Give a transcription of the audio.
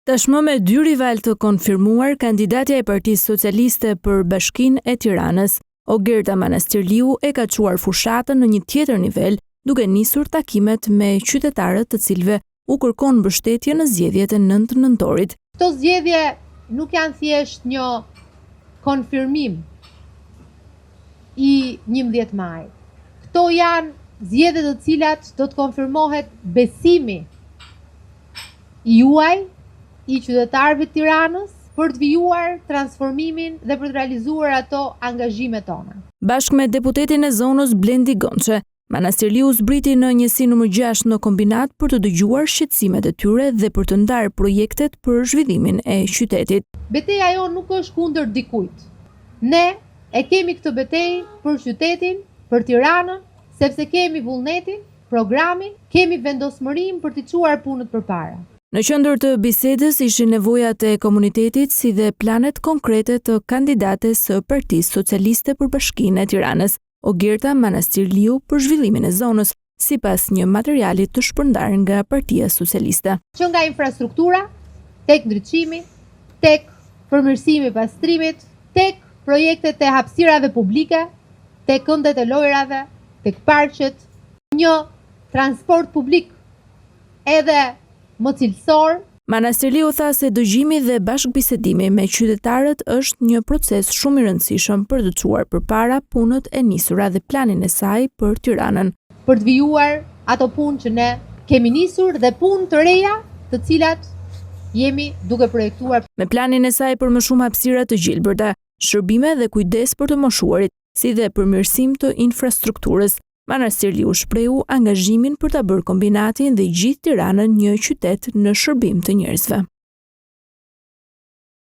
Tashmë me 2 rival të konfirmuar, kandidatja e Partisë Socialiste për Bashkinë e Tiranës, Ogerta Manastirliu, e ka çuar fushatën në një tjetër nivel, duke nisur takimet me qytetarët të cilëve u kërkon mbështetje në zgjedhjet e 9 nëntorit. Këto zgjedhje nuk janë thjesht një konfirmim i 11 maj. Këto janë zgjedhje të cilat do të konfirmohet besimi juaj i qytetarëve të Tiranës për të vijuar transformimin dhe për të realizuar ato angazhimet tona. Bashkë me deputetin e zonës Blendi Gonçe, Manastirliu zbriti në njësi nr. 6 në kombinat për të dëgjuar shqetësimet e tyre dhe për të ndarë projektet për zhvillimin e qytetit. Betejë ajo nuk është kundër dikujt. Ne e kemi këtë betejë për qytetin, për Tiranën, sepse kemi vullnetin, programin, kemi vendosmërinë për të çuar punët përpara. Në qendër të bisedës ishin nevojat e komunitetit si dhe planet konkrete të kandidates së Partisë Socialiste për Bashkinë e Tiranës, Ogerta Manastirliu, për zhvillimin e zonës, sipas një materiali të shpërndarë nga Partia Socialiste. Që nga infrastruktura, tek ndriçimi, tek përmirësimi i pastrimit, tek projektet e hapësirave publike, tek këndet e lojrave, tek parqet, një transport publik edhe më cilësor. Manastirliu tha se dëgjimi dhe bashkëbisedimi me qytetarët është një proces shumë i rëndësishëm për të çuar përpara punët e nisura dhe planin e saj për Tiranën. Për të vijuar ato punë që ne kemi nisur dhe punë të reja të cilat jemi duke projektuar. Me planin e saj për më shumë hapësira të gjelbërta, shërbime dhe kujdes për të moshuarit, si dhe përmirësim të infrastrukturës, Manastirliu shprehu angazhimin për ta bërë kombinatin dhe gjithë Tiranën një qytet në shërbim të njerëzve.